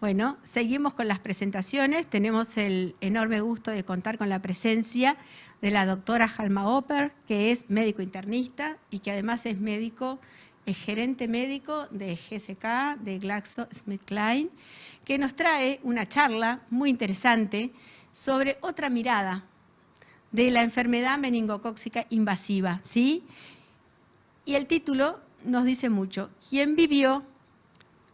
Bueno, seguimos con las presentaciones. Tenemos el enorme gusto de contar con la presencia de la doctora Halma Opper, que es médico internista y que además es médico, es gerente médico de GSK, de GlaxoSmithKline, que nos trae una charla muy interesante sobre otra mirada de la enfermedad meningocócica invasiva, ¿sí? Y el título nos dice mucho. Quien vivió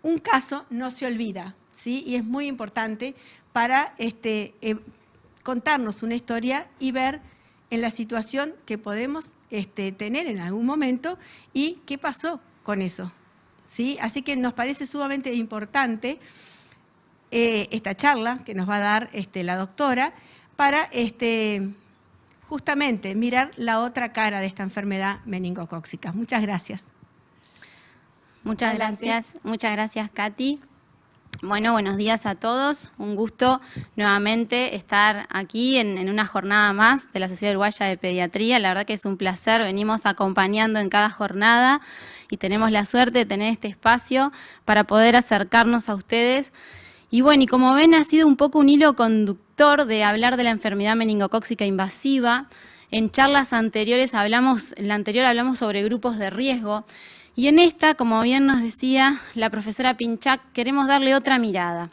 un caso no se olvida, ¿sí? Y es muy importante para contarnos una historia y ver en la situación que podemos tener en algún momento y qué pasó con eso, ¿sí? Así que nos parece sumamente importante esta charla que nos va a dar la doctora para justamente mirar la otra cara de esta enfermedad meningocócica. Muchas gracias. Muchas gracias, Katy. Bueno, buenos días a todos. Un gusto nuevamente estar aquí en una jornada más de la Sociedad Uruguaya de Pediatría. La verdad que es un placer, venimos acompañando en cada jornada y tenemos la suerte de tener este espacio para poder acercarnos a ustedes. Y bueno, y como ven, ha sido un poco un hilo conductor de hablar de la enfermedad meningocócica invasiva. En charlas anteriores hablamos sobre grupos de riesgo. Y en esta, como bien nos decía la profesora Pinchak, queremos darle otra mirada.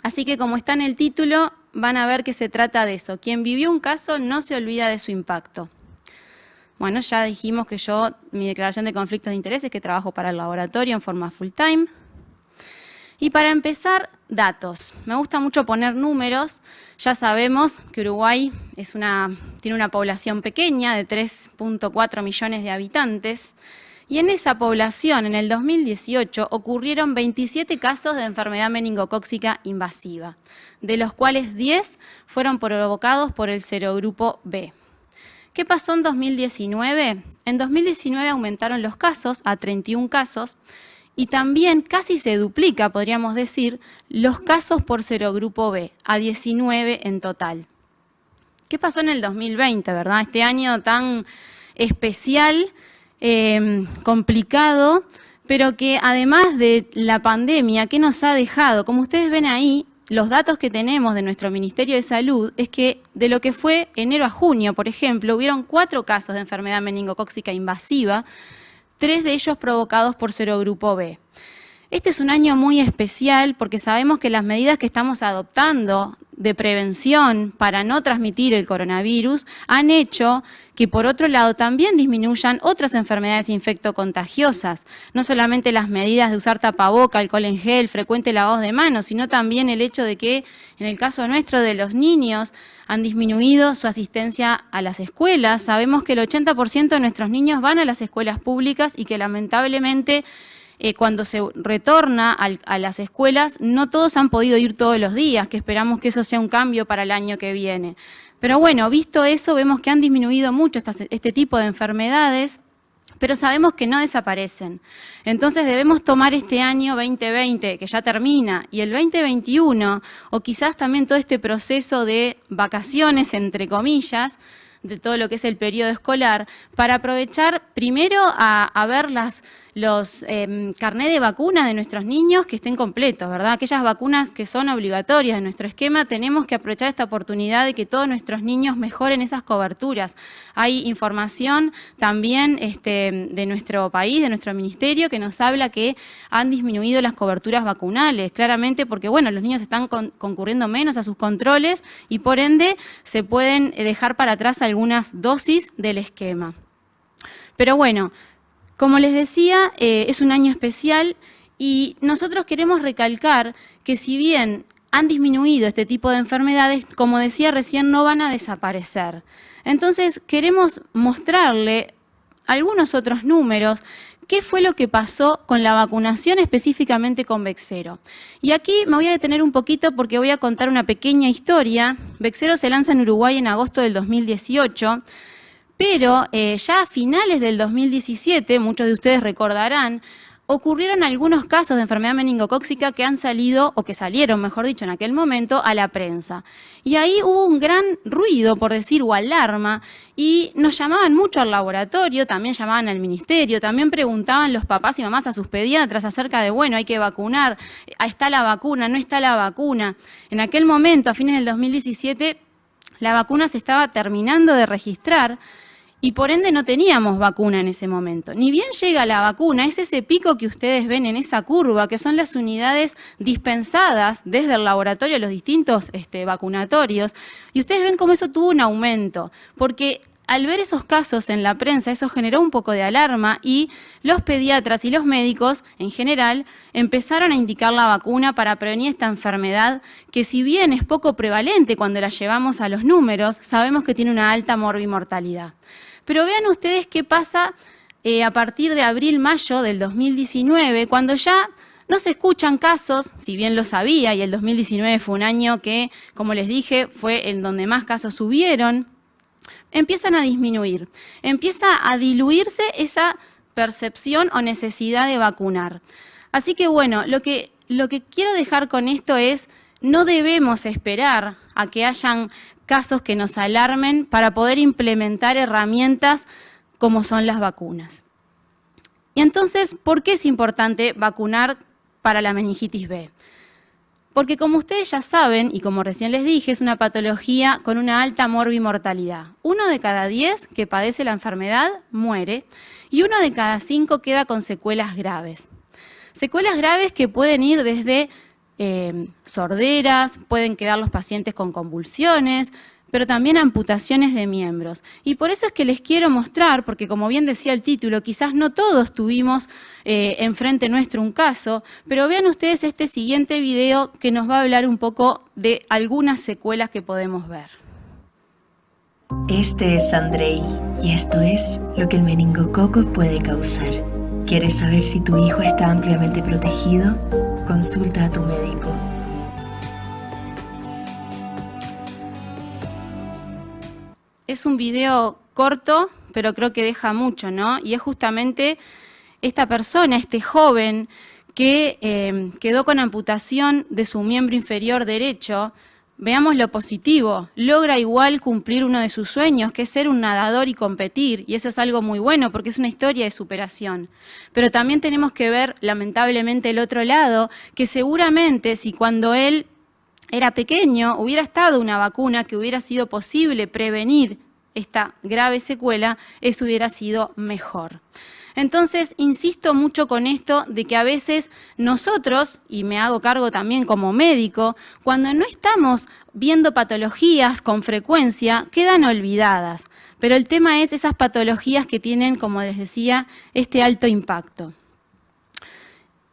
Así que como está en el título, van a ver que se trata de eso. Quien vivió un caso no se olvida de su impacto. Bueno, ya dijimos que mi declaración de conflictos de interés es que trabajo para el laboratorio en forma full time. Y para empezar, datos. Me gusta mucho poner números. Ya sabemos que Uruguay tiene una población pequeña de 3.4 millones de habitantes. Y en esa población, en el 2018, ocurrieron 27 casos de enfermedad meningocócica invasiva, de los cuales 10 fueron provocados por el serogrupo B. ¿Qué pasó en 2019? En 2019 aumentaron los casos a 31 casos y también casi se duplica, podríamos decir, los casos por serogrupo B, a 19 en total. ¿Qué pasó en el 2020, verdad? Este año tan especial, complicado, pero que además de la pandemia, ¿qué nos ha dejado? Como ustedes ven ahí, los datos que tenemos de nuestro Ministerio de Salud es que de lo que fue enero a junio, por ejemplo, hubieron 4 casos de enfermedad meningocócica invasiva, 3 de ellos provocados por serogrupo B. Este es un año muy especial porque sabemos que las medidas que estamos adoptando de prevención para no transmitir el coronavirus han hecho que, por otro lado, también disminuyan otras enfermedades infectocontagiosas. No solamente las medidas de usar tapaboca, alcohol en gel, frecuente lavado de manos, sino también el hecho de que, en el caso nuestro de los niños, han disminuido su asistencia a las escuelas. Sabemos que el 80% de nuestros niños van a las escuelas públicas y que, lamentablemente, cuando se retorna a las escuelas, no todos han podido ir todos los días, que esperamos que eso sea un cambio para el año que viene. Pero bueno, visto eso, vemos que han disminuido mucho este tipo de enfermedades, pero sabemos que no desaparecen. Entonces debemos tomar este año 2020, que ya termina, y el 2021, o quizás también todo este proceso de vacaciones, entre comillas, de todo lo que es el periodo escolar, para aprovechar primero a ver los carnés de vacunas de nuestros niños que estén completos, ¿verdad? Aquellas vacunas que son obligatorias en nuestro esquema, tenemos que aprovechar esta oportunidad de que todos nuestros niños mejoren esas coberturas. Hay información también de nuestro país, de nuestro ministerio, que nos habla que han disminuido las coberturas vacunales, claramente porque, bueno, los niños están concurriendo menos a sus controles y por ende se pueden dejar para atrás algunas dosis del esquema. Pero bueno, como les decía, es un año especial y nosotros queremos recalcar que si bien han disminuido este tipo de enfermedades, como decía recién, no van a desaparecer. Entonces queremos mostrarle algunos otros números. ¿Qué fue lo que pasó con la vacunación específicamente con Bexsero? Y aquí me voy a detener un poquito porque voy a contar una pequeña historia. Bexsero se lanza en Uruguay en agosto del 2018, pero ya a finales del 2017, muchos de ustedes recordarán, ocurrieron algunos casos de enfermedad meningocócica que han salido, o que salieron, mejor dicho, en aquel momento, a la prensa. Y ahí hubo un gran ruido, por decir, o alarma, y nos llamaban mucho al laboratorio, también llamaban al ministerio, también preguntaban los papás y mamás a sus pediatras acerca de, bueno, hay que vacunar, ¿está la vacuna? ¿No está la vacuna? En aquel momento, a fines del 2017, la vacuna se estaba terminando de registrar, y por ende no teníamos vacuna en ese momento. Ni bien llega la vacuna, es ese pico que ustedes ven en esa curva, que son las unidades dispensadas desde el laboratorio a los distintos vacunatorios, y ustedes ven cómo eso tuvo un aumento, porque al ver esos casos en la prensa, eso generó un poco de alarma y los pediatras y los médicos, en general, empezaron a indicar la vacuna para prevenir esta enfermedad que, si bien es poco prevalente cuando la llevamos a los números, sabemos que tiene una alta morbimortalidad. Pero vean ustedes qué pasa a partir de abril-mayo del 2019, cuando ya no se escuchan casos, si bien lo sabía, y el 2019 fue un año que, como les dije, fue en donde más casos subieron, empiezan a disminuir, empieza a diluirse esa percepción o necesidad de vacunar. Así que bueno, lo que quiero dejar con esto es, no debemos esperar a que hayan casos que nos alarmen para poder implementar herramientas como son las vacunas. Y entonces, ¿por qué es importante vacunar para la meningitis B? Porque como ustedes ya saben, y como recién les dije, es una patología con una alta morbimortalidad. 1 de cada 10 que padece la enfermedad muere y 1 de cada 5 queda con secuelas graves. Secuelas graves que pueden ir desde sorderas, pueden quedar los pacientes con convulsiones, pero también amputaciones de miembros. Y por eso es que les quiero mostrar, porque como bien decía el título, quizás no todos tuvimos enfrente nuestro un caso, pero vean ustedes este siguiente video que nos va a hablar un poco de algunas secuelas que podemos ver. Este es Andrei, y esto es lo que el meningococo puede causar. ¿Quieres saber si tu hijo está ampliamente protegido? Consulta a tu médico. Es un video corto, pero creo que deja mucho, ¿no? Y es justamente esta persona, este joven, que quedó con amputación de su miembro inferior derecho. Veamos lo positivo, logra igual cumplir uno de sus sueños, que es ser un nadador y competir, y eso es algo muy bueno porque es una historia de superación. Pero también tenemos que ver, lamentablemente, el otro lado, que seguramente si cuando él era pequeño hubiera estado una vacuna que hubiera sido posible prevenir esta grave secuela, eso hubiera sido mejor. Entonces, insisto mucho con esto de que a veces nosotros, y me hago cargo también como médico, cuando no estamos viendo patologías con frecuencia, quedan olvidadas. Pero el tema es esas patologías que tienen, como les decía, este alto impacto.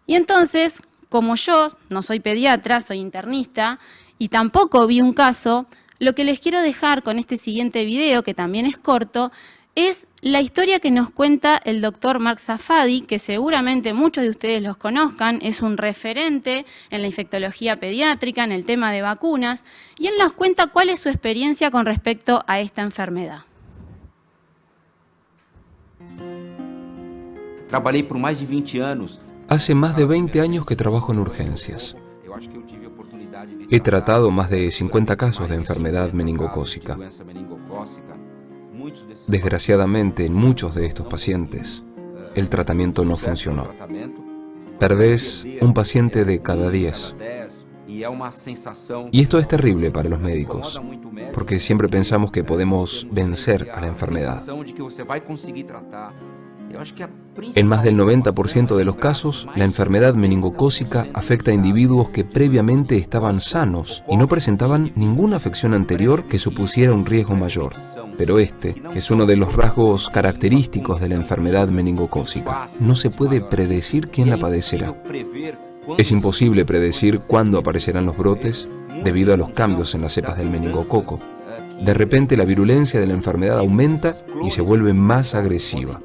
Y entonces, como yo no soy pediatra, soy internista, y tampoco vi un caso, lo que les quiero dejar con este siguiente video, que también es corto, es la historia que nos cuenta el doctor Mark Safadi, que seguramente muchos de ustedes los conozcan, es un referente en la infectología pediátrica, en el tema de vacunas, y él nos cuenta cuál es su experiencia con respecto a esta enfermedad. Trabajé por más de 20 años. Hace más de 20 años que trabajo en urgencias. He tratado más de 50 casos de enfermedad meningocócica. Desgraciadamente, en muchos de estos pacientes, el tratamiento no funcionó. Perdés un paciente de cada 10. Y esto es terrible para los médicos, porque siempre pensamos que podemos vencer a la enfermedad. En más del 90% de los casos, la enfermedad meningocócica afecta a individuos que previamente estaban sanos y no presentaban ninguna afección anterior que supusiera un riesgo mayor. Pero este es uno de los rasgos característicos de la enfermedad meningocócica. No se puede predecir quién la padecerá. Es imposible predecir cuándo aparecerán los brotes debido a los cambios en las cepas del meningococo. De repente la virulencia de la enfermedad aumenta y se vuelve más agresiva.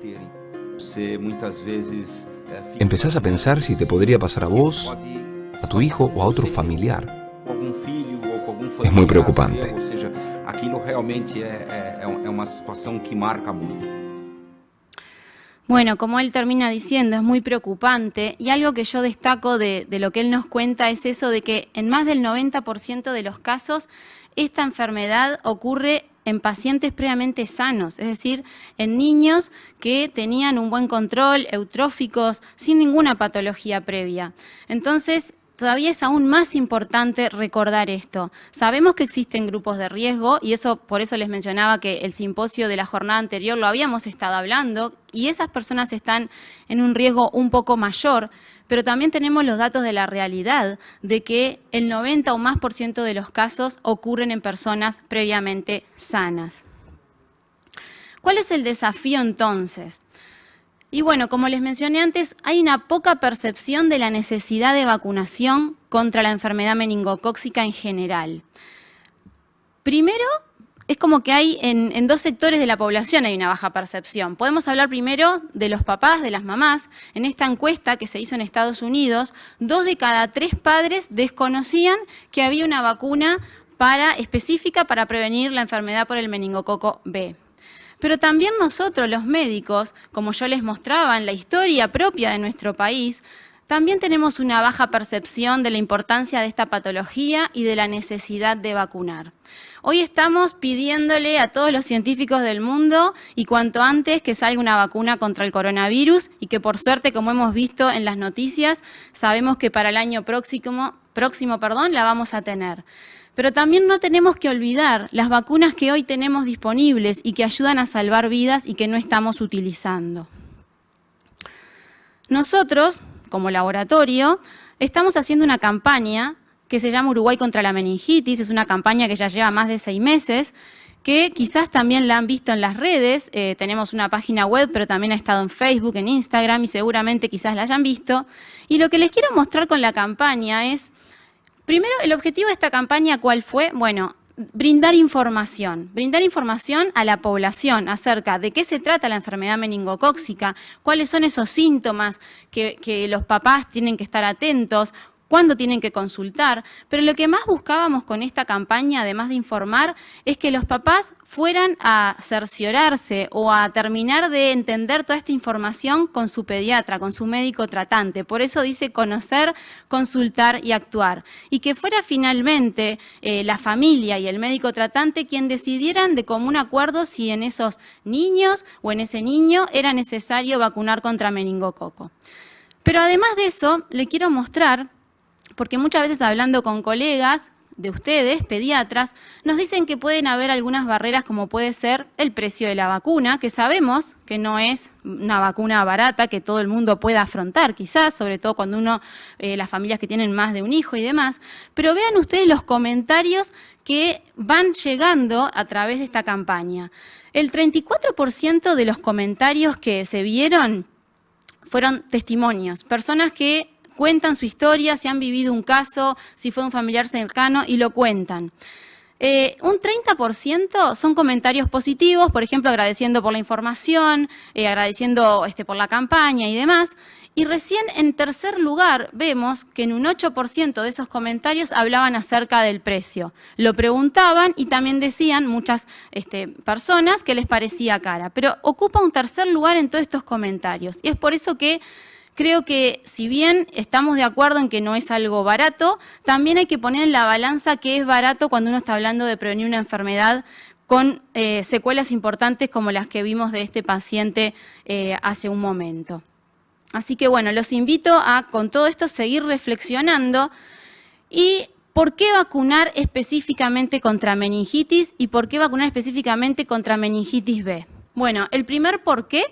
Empezás a pensar si te podría pasar a vos, a tu hijo o a otro familiar. Es muy preocupante. Bueno, como él termina diciendo, es muy preocupante y algo que yo destaco de lo que él nos cuenta es eso de que en más del 90% de los casos esta enfermedad ocurre en pacientes previamente sanos, es decir, en niños que tenían un buen control, eutróficos, sin ninguna patología previa. Entonces, todavía es aún más importante recordar esto. Sabemos que existen grupos de riesgo y por eso les mencionaba que el simposio de la jornada anterior lo habíamos estado hablando y esas personas están en un riesgo un poco mayor, pero también tenemos los datos de la realidad de que el 90% o más de los casos ocurren en personas previamente sanas. ¿Cuál es el desafío entonces? Y bueno, como les mencioné antes, hay una poca percepción de la necesidad de vacunación contra la enfermedad meningocócica en general. Primero, es como que hay en dos sectores de la población hay una baja percepción. Podemos hablar primero de los papás, de las mamás. En esta encuesta que se hizo en Estados Unidos, 2 de cada 3 padres desconocían que había una vacuna específica para prevenir la enfermedad por el meningococo B. Pero también nosotros, los médicos, como yo les mostraba en la historia propia de nuestro país, también tenemos una baja percepción de la importancia de esta patología y de la necesidad de vacunar. Hoy estamos pidiéndole a todos los científicos del mundo y cuanto antes que salga una vacuna contra el coronavirus y que por suerte, como hemos visto en las noticias, sabemos que para el año próximo la vamos a tener. Pero también no tenemos que olvidar las vacunas que hoy tenemos disponibles y que ayudan a salvar vidas y que no estamos utilizando. Nosotros, como laboratorio, estamos haciendo una campaña que se llama Uruguay contra la meningitis. Es una campaña que ya lleva más de 6 meses, que quizás también la han visto en las redes. Tenemos una página web, pero también ha estado en Facebook, en Instagram y seguramente quizás la hayan visto. Y lo que les quiero mostrar con la campaña es, primero, el objetivo de esta campaña, ¿cuál fue? Bueno, brindar información a la población acerca de qué se trata la enfermedad meningocócica, cuáles son esos síntomas que los papás tienen que estar atentos, cuándo tienen que consultar, pero lo que más buscábamos con esta campaña, además de informar, es que los papás fueran a cerciorarse o a terminar de entender toda esta información con su pediatra, con su médico tratante. Por eso dice conocer, consultar y actuar. Y que fuera finalmente la familia y el médico tratante quien decidieran de común acuerdo si en esos niños o en ese niño era necesario vacunar contra meningococo. Pero además de eso, le quiero mostrar, porque muchas veces hablando con colegas de ustedes, pediatras, nos dicen que pueden haber algunas barreras como puede ser el precio de la vacuna, que sabemos que no es una vacuna barata que todo el mundo pueda afrontar, quizás, sobre todo cuando las familias que tienen más de un hijo y demás, pero vean ustedes los comentarios que van llegando a través de esta campaña. El 34% de los comentarios que se vieron fueron testimonios, personas que cuentan su historia, si han vivido un caso, si fue un familiar cercano y lo cuentan. Un 30% son comentarios positivos, por ejemplo, agradeciendo por la información, agradeciendo por la campaña y demás. Y recién en tercer lugar vemos que en un 8% de esos comentarios hablaban acerca del precio. Lo preguntaban y también decían muchas personas que les parecía cara. Pero ocupa un tercer lugar en todos estos comentarios. Y es por eso que creo que si bien estamos de acuerdo en que no es algo barato, también hay que poner en la balanza que es barato cuando uno está hablando de prevenir una enfermedad con secuelas importantes como las que vimos de este paciente hace un momento. Así que bueno, los invito a con todo esto seguir reflexionando y ¿por qué vacunar específicamente contra meningitis y por qué vacunar específicamente contra meningitis B? Bueno, el primer por qué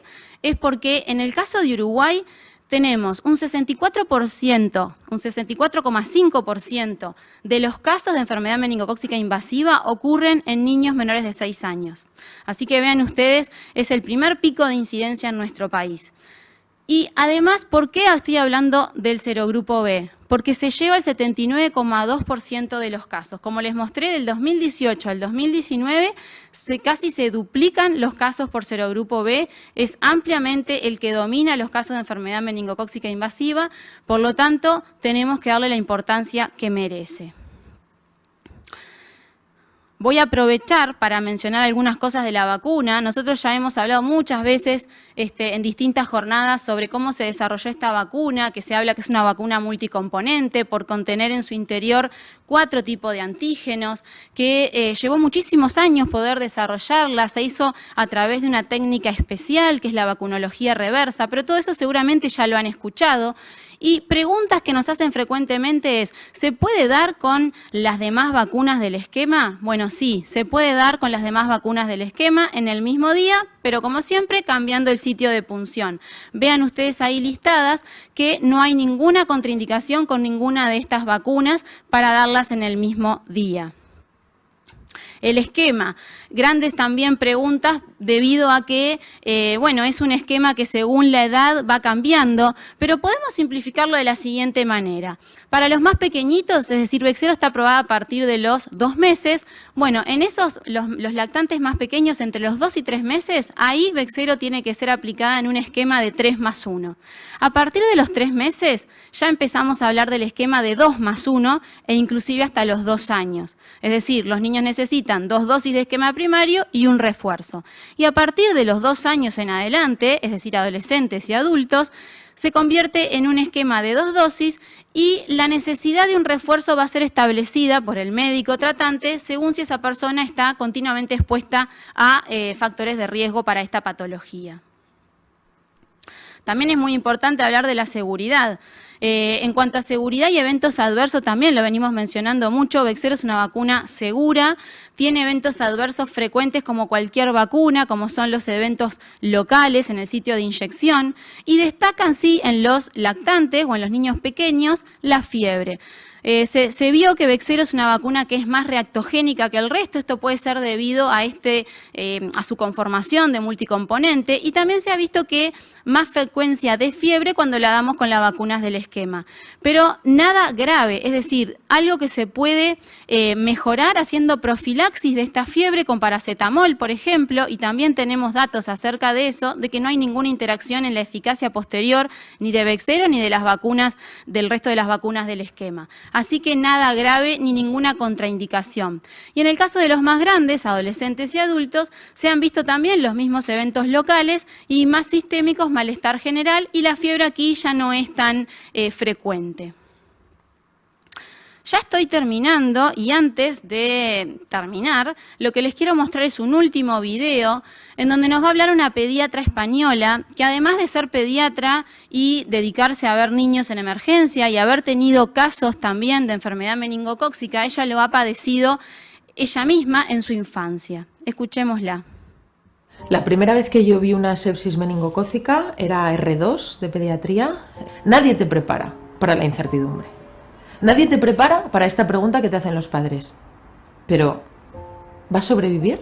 es porque en el caso de Uruguay tenemos un 64%, un 64,5% de los casos de enfermedad meningocócica invasiva ocurren en niños menores de 6 años. Así que vean ustedes, es el primer pico de incidencia en nuestro país. Y además, ¿por qué estoy hablando del serogrupo B? Porque se lleva el 79,2% de los casos. Como les mostré, del 2018 al 2019 casi se duplican los casos por serogrupo B. Es ampliamente el que domina los casos de enfermedad meningocócica invasiva. Por lo tanto, tenemos que darle la importancia que merece. Voy a aprovechar para mencionar algunas cosas de la vacuna. Nosotros ya hemos hablado muchas veces en distintas jornadas sobre cómo se desarrolló esta vacuna, que se habla que es una vacuna multicomponente por contener en su interior 4 tipos de antígenos, que llevó muchísimos años poder desarrollarla, se hizo a través de una técnica especial que es la vacunología reversa, pero todo eso seguramente ya lo han escuchado. Y preguntas que nos hacen frecuentemente es, ¿se puede dar con las demás vacunas del esquema? Bueno, sí, se puede dar con las demás vacunas del esquema en el mismo día, pero como siempre cambiando el sitio de punción. Vean ustedes ahí listadas que no hay ninguna contraindicación con ninguna de estas vacunas para darlas en el mismo día. El esquema, grandes también preguntas debido a que, bueno, es un esquema que según la edad va cambiando, pero podemos simplificarlo de la siguiente manera. Para los más pequeñitos, es decir, Bexsero está aprobada a partir de los 2 meses. Bueno, en esos, los lactantes más pequeños, entre los 2 y 3 meses, ahí Bexsero tiene que ser aplicada en un esquema de 3+1. A partir de los 3 meses, ya empezamos a hablar del esquema de 2+1 e inclusive hasta los 2 años. Es decir, los niños necesitan 2 dosis de esquema primario y un refuerzo. Y a partir de los 2 años en adelante, es decir, adolescentes y adultos, se convierte en un esquema de 2 dosis y la necesidad de un refuerzo va a ser establecida por el médico tratante según si esa persona está continuamente expuesta a factores de riesgo para esta patología. También es muy importante hablar de la seguridad. En cuanto a seguridad y eventos adversos, también lo venimos mencionando mucho. Bexsero es una vacuna segura, tiene eventos adversos frecuentes como cualquier vacuna, como son los eventos locales en el sitio de inyección, y destacan sí en los lactantes o en los niños pequeños la fiebre. Se vio que Bexsero es una vacuna que es más reactogénica que el resto. Esto puede ser debido a, a su conformación de multicomponente, y también se ha visto que más frecuencia de fiebre cuando la damos con las vacunas del esquema. Pero nada grave, es decir, algo que se puede mejorar haciendo profilaxis de esta fiebre con paracetamol, por ejemplo, y también tenemos datos acerca de eso, de que no hay ninguna interacción en la eficacia posterior ni de Bexsero ni de las vacunas, del resto de las vacunas del esquema. Así que nada grave ni ninguna contraindicación. Y en el caso de los más grandes, adolescentes y adultos, se han visto también los mismos eventos locales y más sistémicos, malestar general, y la fiebre aquí ya no es tan frecuente. Ya estoy terminando y antes de terminar, lo que les quiero mostrar es un último video en donde nos va a hablar una pediatra española que, además de ser pediatra y dedicarse a ver niños en emergencia y haber tenido casos también de enfermedad meningocócica, ella lo ha padecido ella misma en su infancia. Escuchémosla. La primera vez que yo vi una sepsis meningocócica era R2 de pediatría. Nadie te prepara para la incertidumbre. Nadie te prepara para esta pregunta que te hacen los padres. Pero, ¿va a sobrevivir?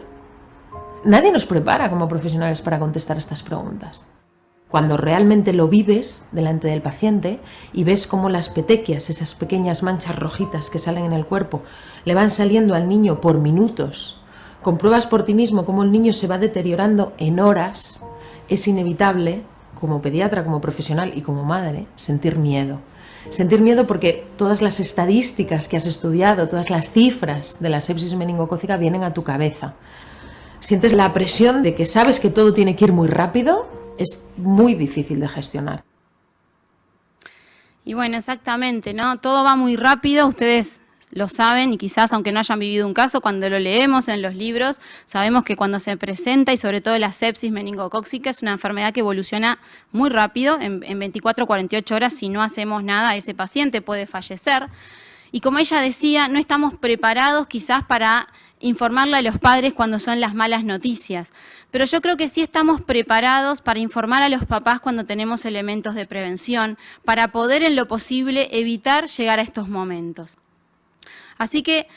Nadie nos prepara como profesionales para contestar estas preguntas. Cuando realmente lo vives delante del paciente y ves cómo las petequias, esas pequeñas manchas rojitas que salen en el cuerpo, le van saliendo al niño por minutos, compruebas por ti mismo cómo el niño se va deteriorando en horas, es inevitable, como pediatra, como profesional y como madre, sentir miedo. Sentir miedo porque todas las estadísticas que has estudiado, todas las cifras de la sepsis meningocócica vienen a tu cabeza. Sientes la presión de que sabes que todo tiene que ir muy rápido, es muy difícil de gestionar. Y bueno, exactamente, ¿no? Todo va muy rápido, ustedes lo saben, y quizás aunque no hayan vivido un caso, cuando lo leemos en los libros, sabemos que cuando se presenta, y sobre todo la sepsis meningocócica, es una enfermedad que evoluciona muy rápido, en 24 o 48 horas, si no hacemos nada, ese paciente puede fallecer. Y como ella decía, no estamos preparados quizás para informarle a los padres cuando son las malas noticias, pero yo creo que sí estamos preparados para informar a los papás cuando tenemos elementos de prevención, para poder en lo posible evitar llegar a estos momentos. Así que,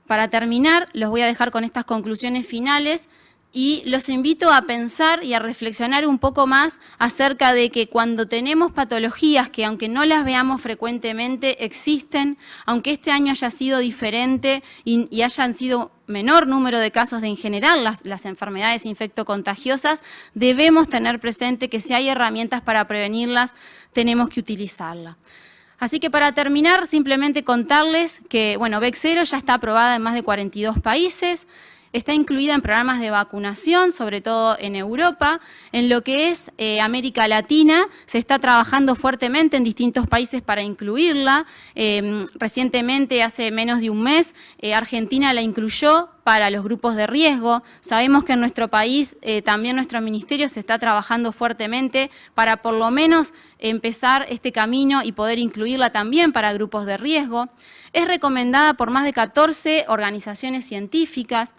para terminar, los voy a dejar con estas conclusiones finales y los invito a pensar y a reflexionar un poco más acerca de que cuando tenemos patologías que, aunque no las veamos frecuentemente, existen, aunque este año haya sido diferente y hayan sido menor número de casos de en general las enfermedades infectocontagiosas, debemos tener presente que si hay herramientas para prevenirlas, tenemos que utilizarlas. Así que para terminar, simplemente contarles que, bueno, Bexsero ya está aprobada en más de 42 países, está incluida en programas de vacunación, sobre todo en Europa. En lo que es América Latina, se está trabajando fuertemente en distintos países para incluirla. Recientemente, hace menos de un mes, Argentina la incluyó para los grupos de riesgo. Sabemos que en nuestro país también nuestro ministerio se está trabajando fuertemente para por lo menos empezar este camino y poder incluirla también para grupos de riesgo. Es recomendada por más de 14 organizaciones científicas.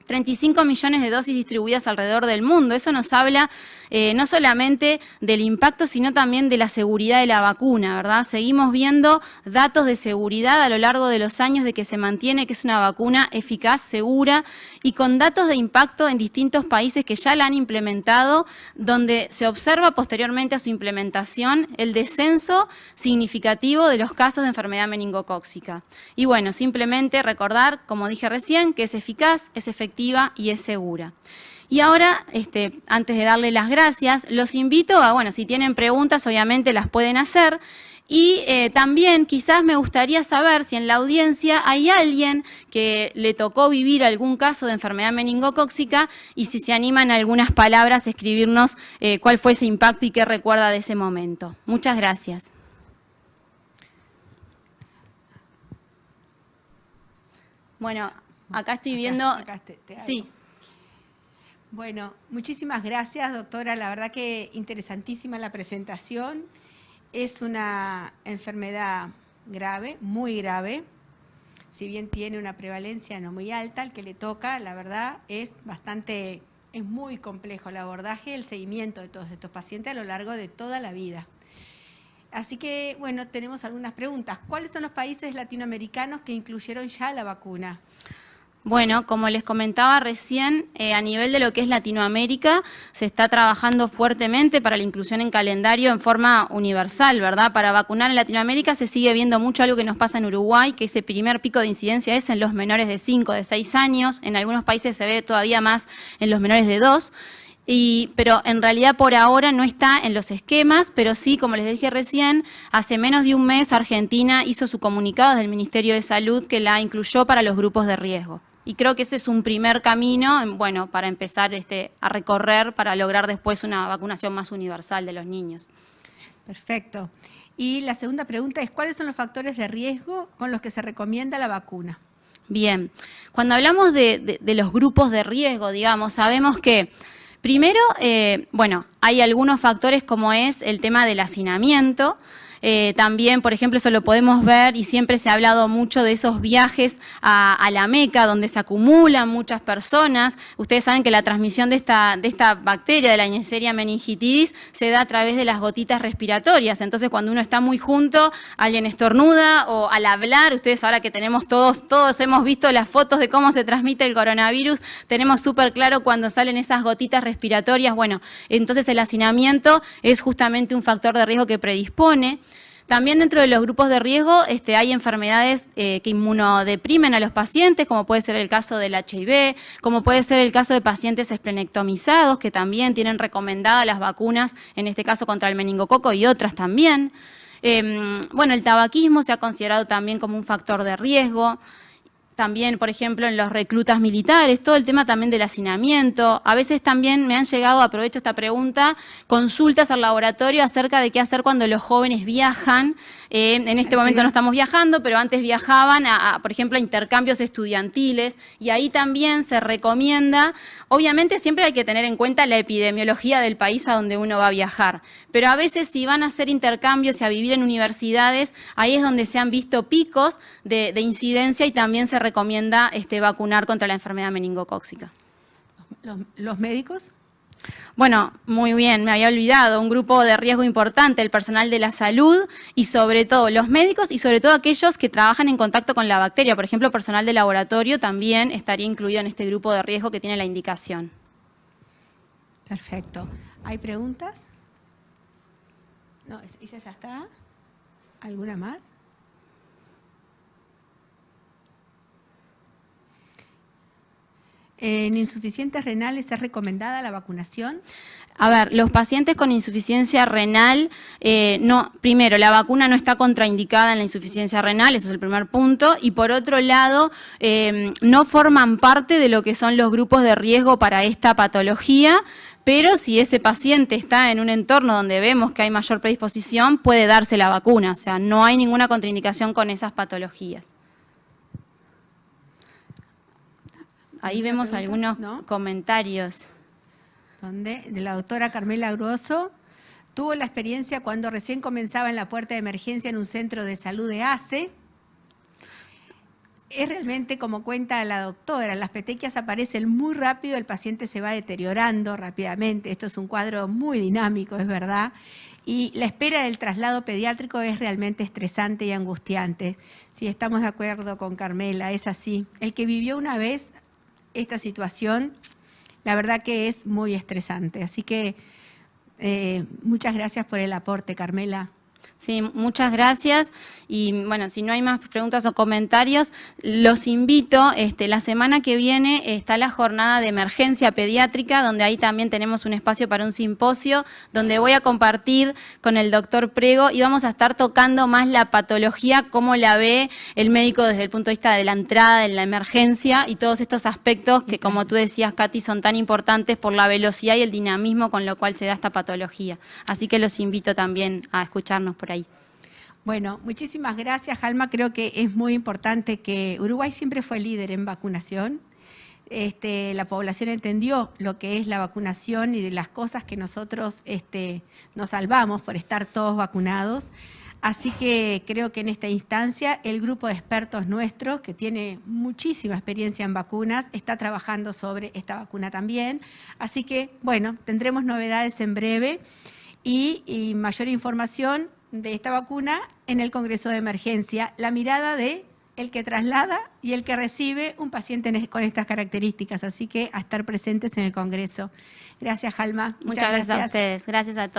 35 millones de dosis distribuidas alrededor del mundo. Eso nos habla no solamente del impacto, sino también de la seguridad de la vacuna, ¿verdad? Seguimos viendo datos de seguridad a lo largo de los años de que se mantiene que es una vacuna eficaz, segura y con datos de impacto en distintos países que ya la han implementado, donde se observa posteriormente a su implementación el descenso significativo de los casos de enfermedad meningocócica. Y bueno, simplemente recordar, como dije recién, que es eficaz, es efectiva y es segura. Y ahora, antes de darle las gracias, los invito a, bueno, si tienen preguntas, obviamente las pueden hacer. Y también quizás me gustaría saber si en la audiencia hay alguien que le tocó vivir algún caso de enfermedad meningocócica y si se animan algunas palabras a escribirnos cuál fue ese impacto y qué recuerda de ese momento. Muchas gracias. Bueno, acá estoy viendo... Acá te hago. Sí. Bueno, muchísimas gracias, doctora. La verdad que interesantísima la presentación. Es una enfermedad grave, muy grave. Si bien tiene una prevalencia no muy alta, el que le toca, la verdad, es muy complejo el abordaje y el seguimiento de todos estos pacientes a lo largo de toda la vida. Así que, bueno, tenemos algunas preguntas. ¿Cuáles son los países latinoamericanos que incluyeron ya la vacuna? Bueno, como les comentaba recién, a nivel de lo que es Latinoamérica, se está trabajando fuertemente para la inclusión en calendario en forma universal, ¿verdad? Para vacunar en Latinoamérica se sigue viendo mucho algo que nos pasa en Uruguay, que ese primer pico de incidencia es en los menores de 5, de 6 años. En algunos países se ve todavía más en los menores de 2. Pero en realidad por ahora no está en los esquemas, pero sí, como les dije recién, hace menos de un mes Argentina hizo su comunicado desde el Ministerio de Salud que la incluyó para los grupos de riesgo. Y creo que ese es un primer camino, bueno, para empezar a recorrer, para lograr después una vacunación más universal de los niños. Perfecto. Y la segunda pregunta es, ¿cuáles son los factores de riesgo con los que se recomienda la vacuna? Bien, cuando hablamos de los grupos de riesgo, digamos, sabemos que primero, bueno, hay algunos factores como es el tema del hacinamiento. También, por ejemplo, eso lo podemos ver y siempre se ha hablado mucho de esos viajes a la Meca, donde se acumulan muchas personas. Ustedes saben que la transmisión de esta bacteria, de la Neisseria meningitidis, se da a través de las gotitas respiratorias. Entonces, cuando uno está muy junto, alguien estornuda o al hablar, ustedes ahora que tenemos todos hemos visto las fotos de cómo se transmite el coronavirus, tenemos súper claro cuando salen esas gotitas respiratorias. Bueno, entonces el hacinamiento es justamente un factor de riesgo que predispone. También dentro de los grupos de riesgo hay enfermedades que inmunodeprimen a los pacientes, como puede ser el caso del HIV, como puede ser el caso de pacientes esplenectomizados, que también tienen recomendadas las vacunas, en este caso contra el meningococo y otras también. Bueno, el tabaquismo se ha considerado también como un factor de riesgo. También, por ejemplo, en los reclutas militares, todo el tema también del hacinamiento. A veces también me han llegado, aprovecho esta pregunta, consultas al laboratorio acerca de qué hacer cuando los jóvenes viajan. En este momento no estamos viajando, pero antes viajaban, por ejemplo, a intercambios estudiantiles. Y ahí también se recomienda, obviamente siempre hay que tener en cuenta la epidemiología del país a donde uno va a viajar. Pero a veces si van a hacer intercambios y a vivir en universidades, ahí es donde se han visto picos de incidencia y también se recomienda vacunar contra la enfermedad meningocócica. ¿Los médicos? Bueno, muy bien, me había olvidado, un grupo de riesgo importante, el personal de la salud y sobre todo los médicos y sobre todo aquellos que trabajan en contacto con la bacteria. Por ejemplo, personal de laboratorio también estaría incluido en este grupo de riesgo que tiene la indicación. Perfecto. ¿Hay preguntas? No, esa ya está. ¿Alguna más? ¿En insuficientes renales es recomendada la vacunación? A ver, los pacientes con insuficiencia renal, primero, la vacuna no está contraindicada en la insuficiencia renal, ese es el primer punto, y por otro lado, no forman parte de lo que son los grupos de riesgo para esta patología, pero si ese paciente está en un entorno donde vemos que hay mayor predisposición, puede darse la vacuna, o sea, no hay ninguna contraindicación con esas patologías. Ahí vemos algunos comentarios. Donde de la doctora Carmela Grosso, tuvo la experiencia cuando recién comenzaba en la puerta de emergencia en un centro de salud de ACE. Es realmente como cuenta la doctora, las petequias aparecen muy rápido, el paciente se va deteriorando rápidamente. Esto es un cuadro muy dinámico, es verdad. Y la espera del traslado pediátrico es realmente estresante y angustiante. Sí, estamos de acuerdo con Carmela, es así. El que vivió una vez esta situación, la verdad que es muy estresante. Así que muchas gracias por el aporte, Carmela. Sí, muchas gracias. Y bueno, si no hay más preguntas o comentarios, los invito, la semana que viene está la jornada de emergencia pediátrica, donde ahí también tenemos un espacio para un simposio, donde voy a compartir con el doctor Prego y vamos a estar tocando más la patología, cómo la ve el médico desde el punto de vista de la entrada, de la emergencia y todos estos aspectos que, como tú decías, Katy, son tan importantes por la velocidad y el dinamismo con lo cual se da esta patología. Así que los invito también a escucharnos por ahí. Bueno, muchísimas gracias, Alma. Creo que es muy importante que Uruguay siempre fue líder en vacunación. La población entendió lo que es la vacunación y de las cosas que nosotros nos salvamos por estar todos vacunados. Así que creo que en esta instancia el grupo de expertos nuestros, que tiene muchísima experiencia en vacunas, está trabajando sobre esta vacuna también. Así que, bueno, tendremos novedades en breve y mayor información de esta vacuna en el Congreso de Emergencia, la mirada de el que traslada y el que recibe un paciente con estas características. Así que a estar presentes en el Congreso. Gracias, Alma. Muchas gracias a ustedes. Gracias a todos.